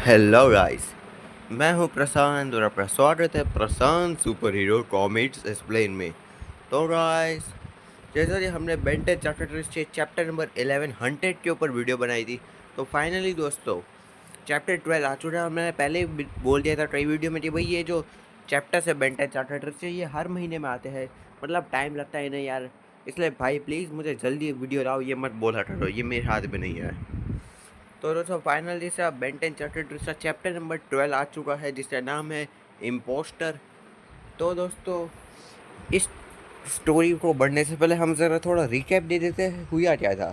Hello guys. मैं हूं प्रशांत और आपका स्वागत है प्रशांत सुपर हीरो कॉमिक्स एक्सप्लेन में। तो गाइस, जैसा कि हमने बेंटेन चैप्टर से चैप्टर नंबर 11 हंटेड के ऊपर वीडियो बनाई थी, तो फाइनली दोस्तों चैप्टर 12 आ चुका है। मैंने पहले ही बोल दिया था कई वीडियो में कि भाई ये जो चैप्टर्स है बेंटेन चैप्टर से ये हर महीने में आते हैं, मतलब टाइम लगता है ना यार। इसलिए भाई प्लीज़ मुझे जल्दी वीडियो लाओ, ये मत बोला करो, ये मेरे हाथ में नहीं है। तो दोस्तों फाइनली से अब बेंटेन चैप्टर चैप्टर नंबर 12 आ चुका है, जिसका नाम है इम्पोस्टर। तो दोस्तों इस स्टोरी को बढ़ने से पहले हम ज़रा थोड़ा रिकैप दे देते हैं हुआ क्या था।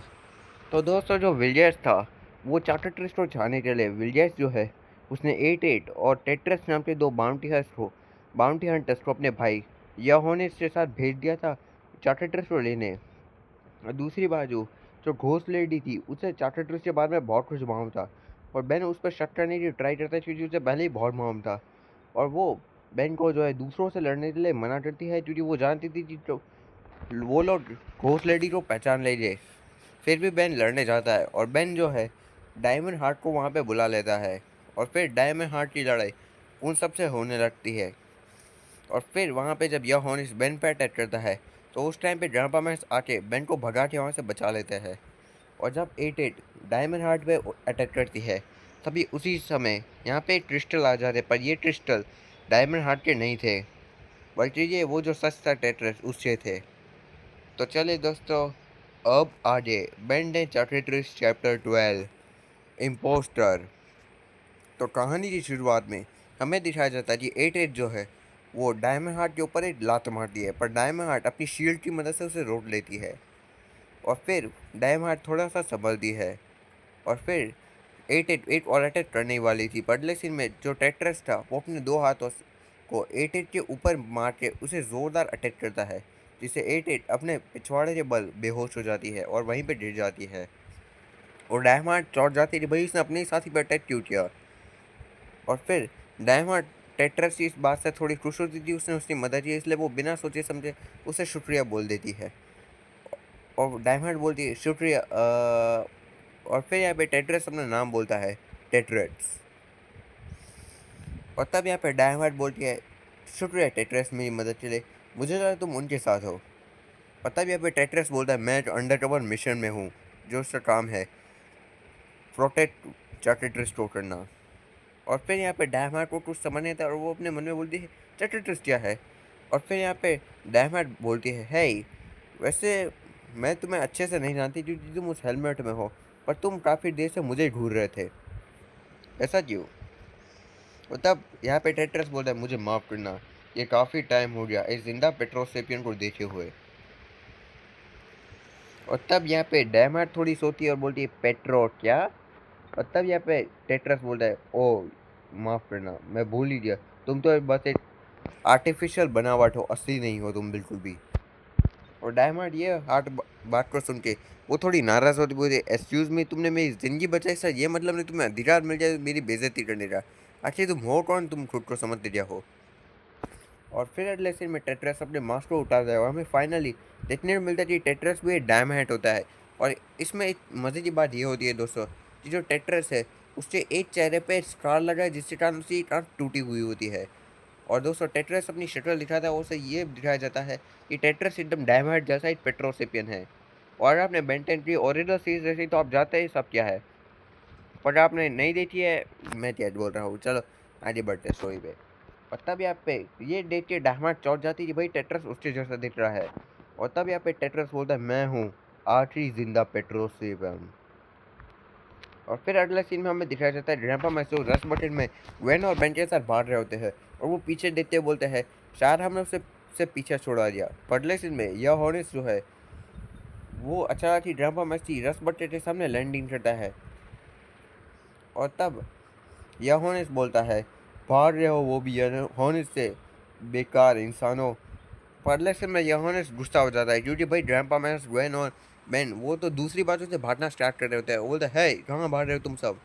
तो दोस्तों जो विलियर्स था वो चैप्टर ट्रिस को छाने के लिए विलियर्स जो है उसने 88 और टेट्रस नाम के दो बाउंटी हंटर्स को अपने भाई याहोनिस के साथ भेज दिया था चैप्टर ट्रिस को लेने। और दूसरी बाजू जो घोस्ट लेडी थी उसे चार्टर ट्रिस के बारे में बहुत कुछ मालूम था, और बेन उस पर शक करने की ट्राई करता है क्योंकि उसे पहले ही बहुत मालूम था। और वो बेन को जो है दूसरों से लड़ने के लिए मना करती है क्योंकि वो जानती थी कि जो वो लोग घोस्ट लेडी को पहचान लेंगे। फिर भी बेन लड़ने जाता है और बेन जो है डायमंड हार्ट को वहाँ पे बुला लेता है, और फिर डायमंड हार्ट की लड़ाई उन सब से होने लगती है। और फिर वहाँ पे जब यह हॉर्निस बेन पे अटैक करता है तो उस टाइम पे ग्रैंडपा मैक्स आके बेन को भगा के वहाँ से बचा लेते हैं। और जब 88 डायमंड हार्ट पे अटैक करती है तभी उसी समय यहाँ पे एक क्रिस्टल आ जाते, पर ये क्रिस्टल डायमंड हार्ट के नहीं थे, बल्कि ये वो जो सच था टेट्रस उससे थे। तो चलिए दोस्तों, अब आगे बेंडेन चैप्टर चैप्टर 12 इम्पोस्टर। तो कहानी की शुरुआत में हमें दिखाया जाता है कि 88 जो है वो डायमंड हार्ट के ऊपर एक लात मारती है, पर डायमंड हार्ट अपनी शील्ड की मदद से उसे रोक लेती है। और फिर डायमंड हार्ट थोड़ा सा संभलती है, और फिर 88 एक और अटैक करने वाली थी। पर अगले सीन में जो टेट्रस था वो अपने दो हाथों को 88 के ऊपर मार के उसे ज़ोरदार अटैक करता है, जिससे 88 अपने पिछवाड़े के बल बेहोश हो जाती है और वहीं पे गिर जाती है। और डायमंड चौंक जाती है कि भाई इसने अपने ही साथी पर अटैक क्यों किया। और फिर डायमंड टेट्रस की इस बात से थोड़ी खुश होती थी, उसने उसकी मदद की, इसलिए वो बिना सोचे समझे उसे शुक्रिया बोल देती है। और डायमंड बोलती है शुक्रिया। और फिर यहाँ पे टेट्रस अपना नाम बोलता है, टेट्रस। और तब यहाँ पे डायमंड बोलती है शुक्रिया टेट्रस मेरी मदद के लिए, मुझे लगा तुम उनके साथ हो। और तब यहाँ पे टेट्रस बोलता है मैं अंडर कवर मिशन में हूँ, जो उसका काम है प्रोटेक्ट चार्टेड रिस्टोर करना। और फिर यहाँ पे डायमंड को कुछ समझ नहीं आता और वो अपने मन में बोलती है चार्टेड क्या है। और फिर यहाँ पे डायमंड बोलती है वैसे मैं तुम्हें अच्छे से नहीं जानती क्योंकि तुम उस हेलमेट में हो, पर तुम काफ़ी देर से मुझे घूर रहे थे, ऐसा क्यों। और तब यहाँ पे टेट्रस बोलता है मुझे माफ़ करना, ये काफ़ी टाइम हो गया इस जिंदा पेट्रोसेपियन को देखे हुए। और तब यहाँ पे डायमंड थोड़ी सोती है और बोलती है पेट्रो क्या। और तब यहाँ पे टेट्रस बोलता है ओ माफ़ करना, मैं भूल ही गया, तुम तो बस एक आर्टिफिशियल बनावट हो, असली नहीं हो तुम बिल्कुल भी। और डायमंड ये हार्ट बात को सुन के वो थोड़ी नाराज़ होती, बोलती एक्सक्यूज़ मी, तुमने मेरी ज़िंदगी बचाई सर, ये मतलब नहीं तुम्हें अधिकार मिल जाए मेरी बेइज्जती करने का। आखिर तुम हो कौन, तुम खुद को समझते क्या हो। और फिर अगले सीन में टेट्रस अपने मास्क को उतारता है और हमें फाइनली देखने को मिलता है कि टेट्रस भी एक डायमंड होता है। और इसमें एक मज़े की बात ये होती है दोस्तों कि जो टेट्रस है उसके एक चेहरे पे स्कार लगा है, जिसके कारण उसकी आँख टूटी हुई होती है। और दोस्तों टेट्रस अपनी शक्ल दिखाता है, उसे ये दिखाया जाता है कि टेट्रस एकदम डायमंड जैसा एक पेट्रोसेपियन है। और आपने बेंटेन की ओरिजिनल सीरीज देखी तो आप जानते हैं सब क्या है, पर आपने नहीं देखी है मैं क्या बोल रहा हूँ। चलो आगे बढ़ते हैं स्टोरी पे। और तब यहाँ पे ये देख के डायमंड चौंक जाती है कि भाई टेट्रस उसके जैसा दिख रहा है। और तब यहाँ पे टेट्रस बोलता है मैं हूँ आखिरी जिंदा पेट्रोसेपियन। और फिर अगले सीन में हमें दिखाया जाता है ग्रैंपा मैक्स रस बटन में वेन और बेन के साथ भाग रहे होते हैं, और वो पीछे देखते हुए बोलते हैं शायद हमने उसे पीछे छोड़ा दिया। पर अगले सीन में यह हॉर्नेस जो है वो अचानक ही ग्रैंपा मैक्स की रस बटन के सामने लैंडिंग करता है। और तब यह हॉर्नेस बोलता है भाग रहे हो वो भी हॉर्नेस से, बेकार इंसानों। पर अगले सीन में यह हॉर्नेस गुस्सा हो जाता है क्योंकि भाई ग्रैंपा मैक्स वेन और बेन वो तो दूसरी बातों से भागना स्टार्ट कर रहे होते हैं। वो बोलते हैं कहाँ भाग रहे हो तुम सब।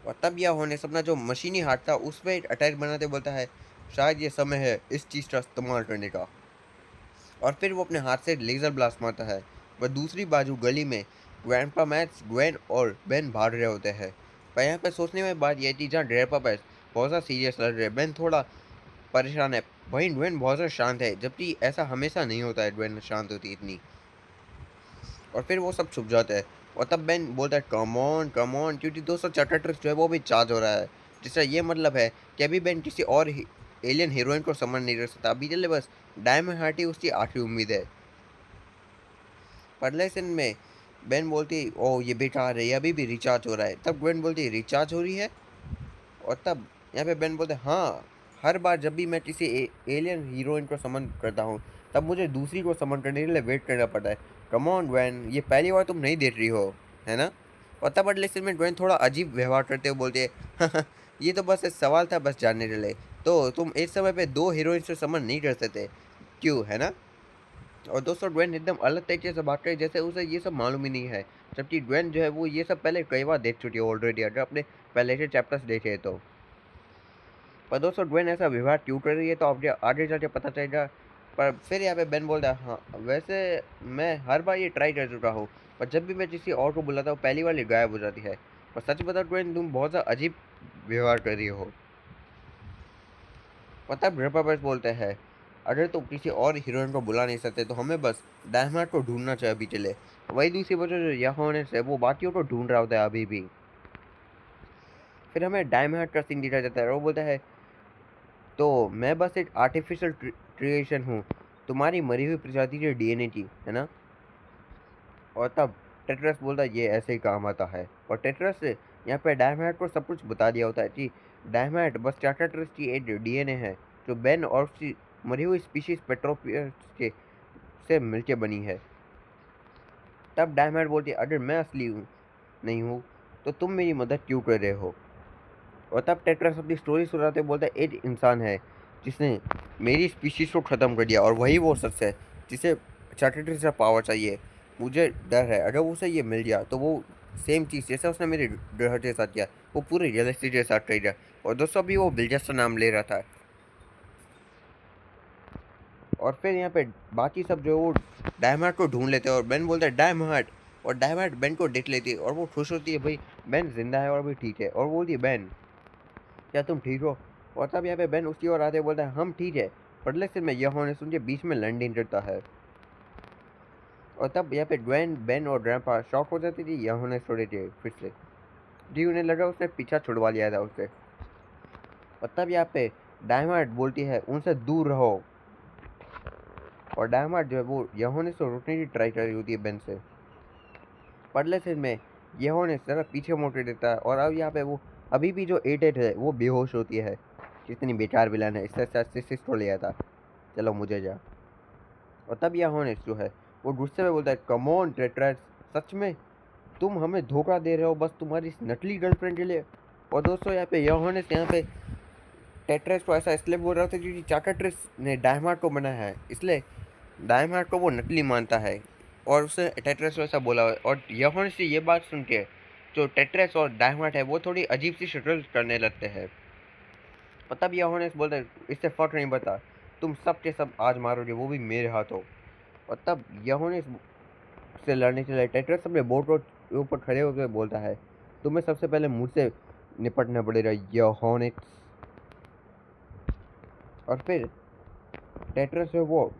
और तब यह होने से अपना जो मशीनी हाथ था उस पर एक अटैक बनाते बोलता है शायद ये समय है इस चीज़ का इस्तेमाल करने का। और फिर वो अपने हाथ से लेज़र ब्लास्ट मारता है। वह दूसरी बाजू गली में ग्रैंडपा मैक्स, ग्वेन और बेन भाग रहे होते हैं। पर यहाँ पे सोचने वाली बात ये थी, जहाँ ड्रेपर पर बहुत ज़्यादा सीरियस लग रहे हैं, बेन थोड़ा परेशान है, वहीं ड्वेन बहुत ज़्यादा शांत है, जबकि ऐसा हमेशा नहीं होता है, ड्वेन शांत होती इतनी। और फिर वो सब छुप जाता है, और तब बेन बोलता है कम ऑन, क्योंकि दोस्तों चैटर जो है वो भी चार्ज हो रहा है, जिसका ये मतलब है कि अभी बेन किसी और एलियन हीरोइन को समझ नहीं कर सकता, अभी चले बस डायमंड हार्ट ही उसकी आखिरी उम्मीद है। पहले सीन में बेन बोलती है, ओ ये बेकार है, ये अभी भी रिचार्ज हो रहा है। तब ग्वेन बोलती है, रिचार्ज हो रही है? और तब यहाँ पे बेन बोलते हैं, हाँ, हर बार जब भी मैं किसी एलियन हीरोइन को समन करता हूँ, तब मुझे दूसरी को समन करने के लिए वेट करना पड़ता है। कम ऑन ग्वेन, ये पहली बार तुम नहीं देख रही हो, है ना? और तब अगले सीन में ग्वेन थोड़ा अजीब व्यवहार करते हुए बोलती है, ये तो बस एक सवाल था, बस जानने के लिए। तो तुम एक समय पे दो हीरोइन से समन नहीं कर सकते, क्यों, है ना? और दोस्तों ड्वेन एकदम अलग तरीके से बात करे, जैसे उसे ये सब मालूम ही नहीं है, जबकि ड्वेन जो है वो ये सब पहले कई बार देख चुकी है ऑलरेडी, अगर अपने पहले के चैप्टर्स देखे तो। पर दोस्तों ड्वेन ऐसा व्यवहार क्यों कर रही है, तो आपके आगे जाके पता चलेगा। पर फिर यहाँ पे बेन बोलता है, हाँ वैसे मैं हर बार ये ट्राई कर चुका हूँ, पर जब भी मैं किसी और को बुलाता हूँ पहली बार ये गायब हो जाती है। पर सच बता ड्वेन, तुम बहुत ज़्यादा अजीब व्यवहार कर रही हो। पता बस बोलते हैं, अगर तुम किसी और हीरोइन को बुला नहीं सकते तो हमें बस डायमंड को ढूंढना चाहिए अभी चले। वही दूसरी वजह जो यहाँ होने से वो बाकियों को ढूंढ रहा होता है अभी भी। फिर हमें डायमंड का सीन दिखाया जाता है, वो बोलता है, तो मैं बस एक आर्टिफिशियल क्रिएशन हूँ, तुम्हारी मरी हुई प्रजाति के डीएनए की, है ना? और तब टेट्रस बोलता है, ये ऐसे ही काम आता है। और टेट्रस से यहाँ पे डायमंड को सब कुछ बता दिया होता है कि डायमंड बस टेट्रस की एक डीएनए है, जो बेन और उसकी मरी हुई स्पीशीज पेट्रोपियस के से मिलके बनी है। तब डायमंड बोलती है, अगर मैं असली हूँ नहीं हूँ, तो तुम मेरी मदद क्यों कर रहे हो? और तब टेट्रस अपनी स्टोरी सुनाते बोलता है, एक इंसान है जिसने मेरी स्पीशीज को ख़त्म कर दिया, और वही वो शख्स है जिसे चार्टेड से पावर चाहिए। मुझे डर है, अगर उसे ये मिल गया तो वो सेम चीज़ जैसा उसने मेरे ग्रह के साथ किया, वो पूरे गैलेक्सी के साथ कर दिया। और दोस्तों अभी वो बिलजस का नाम ले रहा था। और फिर यहाँ पे बाकी सब जो वो डायमंड को ढूंढ लेते हैं, और बेन बोलता है डायमंड, और डायमंड बेन को देख लेती है और वो खुश होती है, भाई बेन जिंदा है और भी ठीक है। और वो बोलती है, बेन क्या तुम ठीक हो? और तब यहाँ पे बेन उसकी ओर आते बोलता है, हम ठीक है। बदले से मैं यह होने सुन के बीच में लैंडिंग करता है। और तब यहाँ पे ड्वेन, बेन और ग्रैंपा शॉक हो जाती थी, यह होने छोड़े थे फिर से जी, उन्हें लगा उसने पीछा छुड़वा लिया था उससे। और तब यहाँ पे डायमंड बोलती है, उनसे दूर रहो। और डायमंड जो है वो यहोने से रोकने की ट्राई कर रही होती है बेन से। पहले सीन में यहोने जरा पीछे मोड़ देता है, और अब यहाँ पे वो अभी भी जो एटेड है वो बेहोश होती है। कितनी बेकार विलन है, इससे अच्छा सिस को लिया था, चलो मुझे जा। और तब यहोने जो है वो गुस्से में बोलता है, कम ऑन ट्रेट्रस, सच में तुम हमें धोखा दे रहे हो बस तुम्हारी इस नकली गर्लफ्रेंड के लिए। और दोस्तों यहाँ पे यहोने यहाँ पे टेट्रस को ऐसा इसलिए बोल रहा था क्योंकि चाकाट्रिस ने डायमंड को बनाया है, इसलिए डायमंड को वो नकली मानता है, और उसे टेट्रस को ऐसा बोला। और यहोन से ये बात सुन के जो टेट्रस और डायमंड है वो थोड़ी अजीब सी शक्ल करने लगते हैं। और तब यहोन बोलता है, इससे फर्क नहीं पड़ता, तुम सब के सब आज मारोगे, वो भी मेरे हाथों। और तब यहोन से लड़ने के लिए टेट्रस अपने बोट के ऊपर खड़े होकर बोलता है, तुम्हें सबसे पहले मुझसे निपटना पड़ेगा यहोन। और फिर टेट्रस जो वो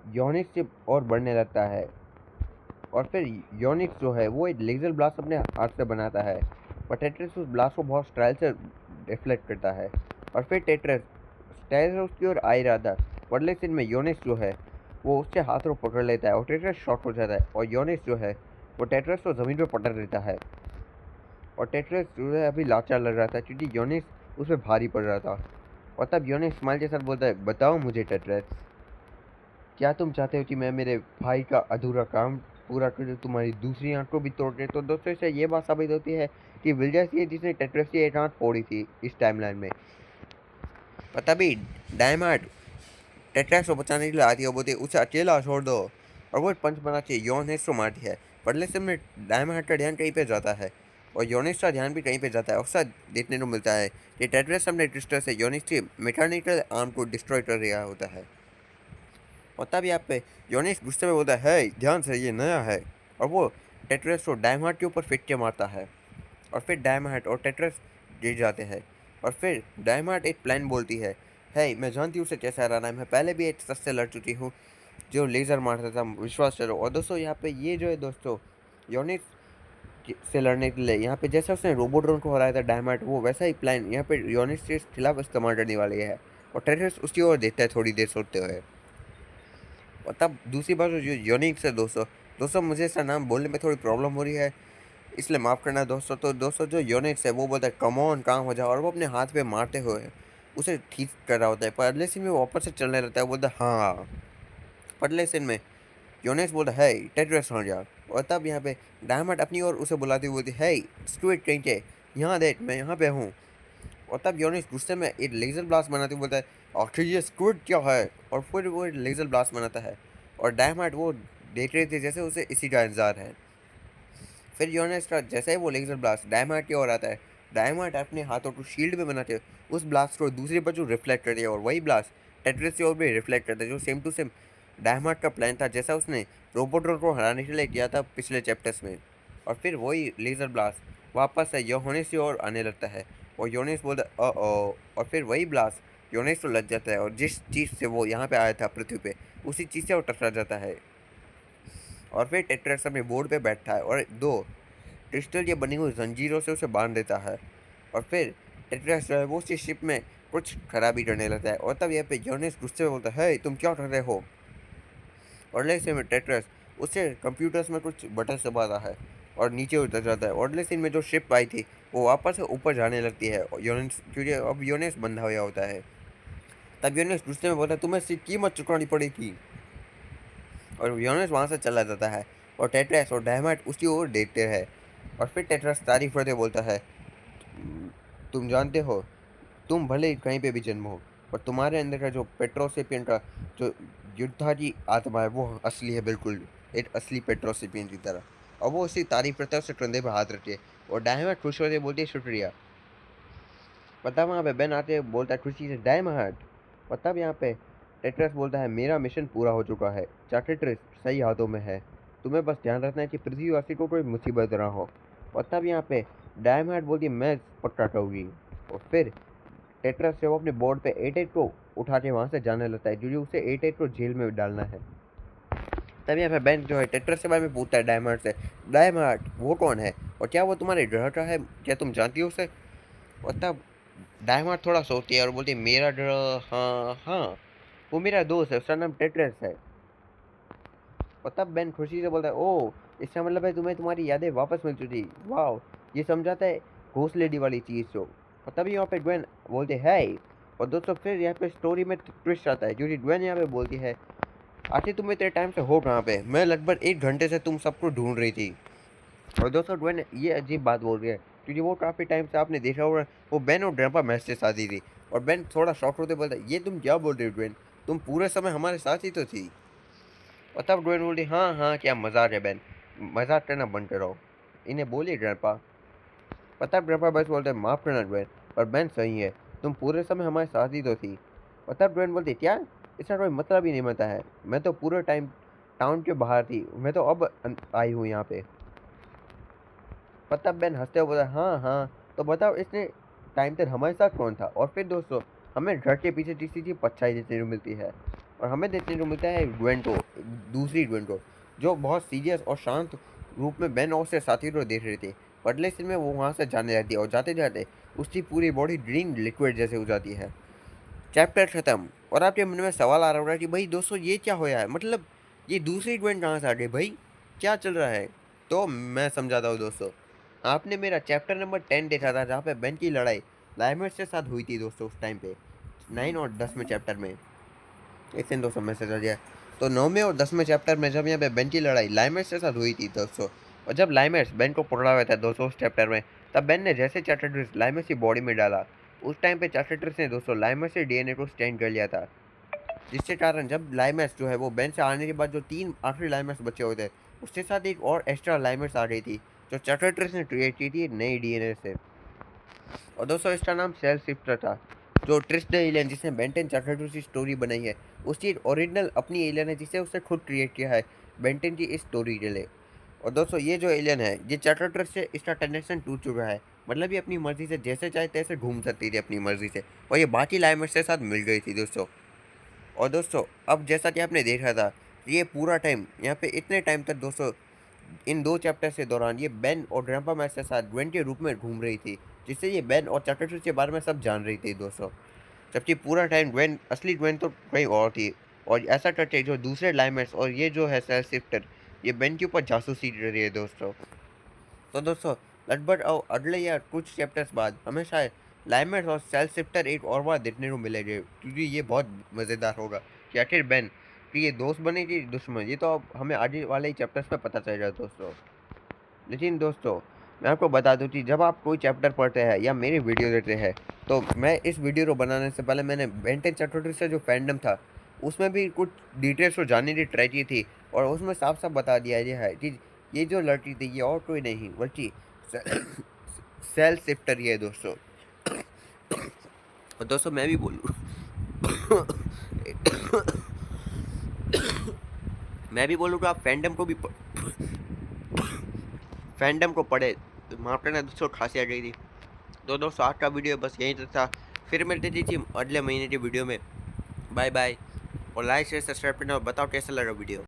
योनिक्स से और बढ़ने लगता है, और फिर योनिक्स जो है वो एक लेजर ब्लास्ट अपने हाथ से बनाता है, और टेट्रस उस ब्लास्ट को बहुत स्टाइल से रिफ्लेक्ट करता है। और फिर टेट्रस स्टाइल से उसकी ओर आ ही रहा था, अगले सीन में योनिक्स जो है वो उससे हाथ को पकड़ लेता है, और टेट्रस शॉक हो जाता है, और योनिक्स जो है वो टेट्रस को ज़मीन पर पटक देता है। और टेट्रस जो है अभी लाचार लग रहा था क्योंकि योनिक्स उस पर भारी पड़ रहा था। और तब योनिक्स स्माइल के साथ बोलता है, बताओ मुझे टेट्रस, क्या तुम चाहते हो कि मैं मेरे भाई का अधूरा काम पूरा कर दूं, तुम्हारी दूसरी आंख को भी तोड़ दे? तो दोस्तों इससे ये बात साबित होती है कि विल्जस ही है जिसने टेट्रस की एक आंख फोड़ी थी इस टाइमलाइन में। और तभी डायमंड टेट्रस को बचाने के लिए आती है, वो बोलती है, उसे अकेला छोड़ दो। और वो पंच बना के योनेस को मारती है। बदले से में डायमंड का ध्यान कहीं पे जाता है, और योनिस का ध्यान भी कहीं पे जाता है। अक्सर देखने को मिलता है कि टेट्रस अपने क्रिस्टल से योनिस की मैकेनिकल आर्म को डिस्ट्रॉय कर रहा होता है। और तब यहाँ पे योनिस गुस्से में बोलता है, ध्यान से, ये नया है। और वो टेट्रस को डायमंड के ऊपर फेंक के मारता है। और फिर डायनामाइट और टेट्रस गिर जाते हैं। और फिर डायनामाइट एक प्लान बोलती है, हे मैं जानती हूँ उसे कैसे हराना है, मैं पहले भी एक शख्स से लड़ चुकी हूँ जो लेज़र मारता था, विश्वास करो। और दोस्तों यहाँ पे ये जो है दोस्तों योनिस से लड़ने के लिए यहाँ पे जैसे उसने रोबोड्रोन को हराया था डायनामाइट, वो वैसा ही प्लान यहाँ पे योनिस के खिलाफ इस्तेमाल करने वाली है। और टेट्रस उसकी ओर देखता है थोड़ी देर सोचते हुए। और तब दूसरी बात जो योनिक्स है दोस्तों, मुझे इसका नाम बोलने में थोड़ी प्रॉब्लम हो रही है, इसलिए माफ़ करना दोस्तों। तो दोस्तों जो योनिक्स है वो बोलता है कम ऑन काम हो जाओ, और वो अपने हाथ पे मारते हुए उसे ठीक कर रहा होता है, पर अगले सीन में वो वापस से चलने लगता है। वो बोलता है हाँ, पर अगले सीन में योनेस बोलता है टेट्रस हट जा। और तब यहाँ पे डायमंड अपनी ओर उसे बुलाती हुई बोलती है, स्क्विड ट्रेंचे यहाँ देख मैं यहाँ पे हूँ। और तब योनिस गुस्से में एक लेज़र ब्लास्ट बनाते हुए बोलता है आखिर ये स्क्विड क्या है, और फिर वो एक लेज़र ब्लास्ट बनाता है। और डायमंड वो देख रहे थे जैसे उसे इसी का इंतजार है। फिर योनेस का जैसे ही वो लेज़र ब्लास्ट डायमंड की ओर आता है, डायमंड अपने हाथों को शील्ड में बनाते उस ब्लास्ट को दूसरी बच्चों रिफ्लेक्ट करती है, और वही ब्लास्ट टेट्रस की ओर भी रिफ्लेक्ट करता है, जो सेम टू सेम डायमंड का प्लान था जैसा उसने रोबोट्रॉन को हराने के लिए किया था पिछले चैप्टर्स में। और फिर वही लेज़र ब्लास्ट वापस से योनेस की ओर आने लगता है, और योनेस बोलता है ओ, और फिर वही ब्लास्ट योनेस को लग जाता है, और जिस चीज़ से वो यहाँ पे आया था पृथ्वी पे उसी चीज़ से वो टकरा जाता है। और फिर टेट्रस अपने बोर्ड पे बैठता है और दो क्रिस्टल के बनी हुई जंजीरों से उसे बांध देता है। और फिर टेट्रस जो है वो उसकी शिप में कुछ खराबी करने लगता है। और तब यहाँ पे योनेस गुस्से में बोलता है तुम क्या कर रहे हो। और अगले सीन में टेट्रस उससे कंप्यूटर्स में कुछ बटन दबाता है और नीचे उतर जाता है। और अगले सीन में जो शिप आई थी वो वापस से ऊपर जाने लगती है, और योनेस क्योंकि अब योनेस बंधा हुआ होता है। तब योनेस गुस्से में बोलता है तुम्हें इसकी कीमत चुकानी पड़ेगी, और योनेस वहाँ से चला जाता है। और टेट्रस और डायमंड उसकी ओर देखते हैं। और फिर टेट्रस तारीफ करते बोलता है तुम जानते हो, तुम भले ही कहीं पे भी जन्म हो, पर तुम्हारे अंदर का जो पेट्रोसिपियन का जो योद्धा की आत्मा है वो असली है, बिल्कुल एक असली पेट्रोसिपियन की तरह। और वो उसी तारीफ करता है, उसके कंधे पर हाथ रखते और डायमंड खुश होते बोलती है शुक्रिया। पता वहाँ पे बेन आते बोलता है खुशी से डायमंड। और तब यहाँ पे टेट्रस बोलता है मेरा मिशन पूरा हो चुका है, टेट्रस सही हाथों में है, तुम्हें बस ध्यान रखना है कि पृथ्वीवासी को कोई मुसीबत ना हो। और तब यहाँ पे डायमंड बोलती है मैं पक्का कहूँगी। और फिर टेट्रस से वो अपने बोर्ड पे 88 को उठा के वहाँ से जाने लगता है, क्योंकि उसे 88 को जेल में डालना है। तब यहाँ पे बैंक जो है टेट्रस के बारे में पूछता है डायमंड से, डायमंड वो कौन है और क्या वो तुम्हारे ग्रह का है, क्या तुम जानती हो उसे। और तब डायमंड थोड़ा सोचती है और बोलती है मेरा ग्रह, हाँ हाँ वो मेरा दोस्त है, उसका नाम टेट्रस है। और तब बेन खुशी से बोलता है ओह इसका मतलब है तुम्हें तुम्हारी यादें वापस मिल चुकी, वाह ये समझाता है घोस्ट लेडी वाली चीज़ को। और तभी यहाँ पे ग्वेन बोलते है। और दोस्तों फिर यहाँ पे स्टोरी में ट्विस्ट आता है, क्योंकि ग्वेन यहाँ पे बोलती है आखिर तुम इतने टाइम से हो कहाँ पे, मैं लगभग 1 घंटे से तुम सबको ढूंढ रही थी। और दोस्तों ग्वेन ये अजीब बात बोल रही है, क्योंकि वो काफ़ी टाइम से आपने देखा होगा वो बेन और ग्रैंपा मैच से शादी थी। और बेन थोड़ा शॉक होते बोलता है ये तुम क्या बोल रहे हो ग्वेन, तुम पूरे समय हमारे साथ ही तो थी। और तब ग्वेन बोली हाँ हाँ क्या मजाक है बेन, मजाक करना बंद करो, इन्हें बोलिए ग्रैंपा। और तब ग्रैंपा बस बोलते हैं माफ़ करना ग्वेन, पर बेन सही है, तुम पूरे समय हमारे साथ ही तो थी। और तब ग्वेन बोलती क्या, इसका कोई मतलब ही नहीं बनता है, मैं तो पूरे टाइम टाउन के बाहर थी, मैं तो अब आई हूँ यहाँ पे। और तब बेन हंसते हुए बोला हाँ हाँ तो बताओ इसने टाइम तक हमारे साथ कौन था। और फिर दोस्तों हमें घर के पीछे तीसरी चीज़ परछाई देखने को मिलती है, और हमें देखने को मिलता है ग्वेन को, दूसरी ग्वेन को, जो बहुत सीरियस और शांत रूप में बेन और से साथी को देख रही थी। अगले सीन में वो वहाँ से जाने जाती है, और जाते जाते उसकी पूरी बॉडी ग्रीन लिक्विड जैसे हो जाती है। चैप्टर ख़त्म। और आपके मन में सवाल आ रहा होगा कि भाई दोस्तों ये क्या होया है, मतलब ये दूसरी ग्वेन कहाँ से आ गई भाई, क्या चल रहा है। तो मैं समझाता हूँ दोस्तों, आपने मेरा चैप्टर नंबर 10 देखा था जहाँ पे बेन की लड़ाई लाइमर्स के साथ हुई थी दोस्तों, उस टाइम पे 9 और 10 में चैप्टर में। एक सेकंड दोस्तों मैसेज आ गया। तो 9वें और 10वें चैप्टर में जब यहाँ पे बेन की लड़ाई लाइमर्स के साथ हुई थी दोस्तों, और जब लाइमर्स बेन को पकड़ा हुआ था दोस्तों उस चैप्टर में, तब बेन ने जैसे चैप्टर लाइमर्स की बॉडी में डाला, उस टाइम पे चैप्टर ने दोस्तों लाइमर्स से डीएनए को स्टैंड कर लिया था, जिसके कारण जब लाइमर्स जो है वो बेन से आने के बाद जो 3 आखिरी लाइमर्स बचे हुए थे उसके साथ एक और एक्स्ट्रा लाइमर्स आ गई थी, जो चैप्टर ने क्रिएट की थी नई डीएनए से। और दोस्तों इसका नाम सेल शिफ्टर था, जो ट्रिस्ट द एलियन जिसने बेंटन चैप्टर की स्टोरी बनाई है उसकी ओरिजिनल अपनी एलियन है, जिसे उसने खुद क्रिएट किया है बेंटन की इस स्टोरी के लिए। और दोस्तों ये जो एलियन है ये चैटर से इसका कनेक्शन टूट चुका है, मतलब ये अपनी मर्जी से जैसे चाहे तैसे घूम सकती थी अपनी मर्जी से, और ये बाकी लाइमर्स के साथ मिल गई थी दोस्तों। और दोस्तों अब जैसा कि आपने देखा था, ये पूरा टाइम यहाँ पे इतने टाइम तक दोस्तों इन 2 चैप्टर्स के दौरान ये बेन और ग्रैंपा मैक्स के साथ ग्वेन के रूप में घूम रही थी, जिससे ये बेन और चैटर के बारे में सब जान रही थी दोस्तों। जबकि पूरा टाइम ग्वेन, असली ग्वेन तो कहीं और थी, और ऐसा करके जो दूसरे लाइमर्स और ये जो है सेल शिफ्टर, ये बेन के ऊपर जासूसी कर रही है दोस्तों। तो दोस्तों लगभग अगले या कुछ चैप्टर्स बाद हमें शायद लाइमर्स और सेल शिफ्टर एक और बार देखने को मिलेंगे, क्योंकि ये बहुत मज़ेदार होगा कि आखिर बेन कि ये दोस्त बने कि दुश्मन, ये तो अब हमें आगे वाले ही चैप्टर्स में पता चलेगा दोस्तों। लेकिन दोस्तों मैं आपको बता दूं कि जब आप कोई चैप्टर पढ़ते हैं या मेरी वीडियो देखते हैं, तो मैं इस वीडियो को बनाने से पहले मैंने बेंटेन चैप्टर से जो फैंडम था उसमें भी कुछ डिटेल्स को जानने की ट्राई की थी, और उसमें साफ साफ बता दिया गया है कि ये जो लड़की थी ये और कोई नहीं बल्कि सेल शिफ्टर ही है दोस्तों। और दोस्तों मैं भी बोलूँ मैं भी बोलूँगा आप फैंडम को पढ़े, तो माफ करना दोस्तों खांसी आ गई थी। तो दोस्तों आज का वीडियो बस यहीं तक था, फिर मिलते थी अगले महीने की वीडियो में। बाय बाय, और लाइक शेयर सब्सक्राइब करना और बताओ कैसा लगा वीडियो।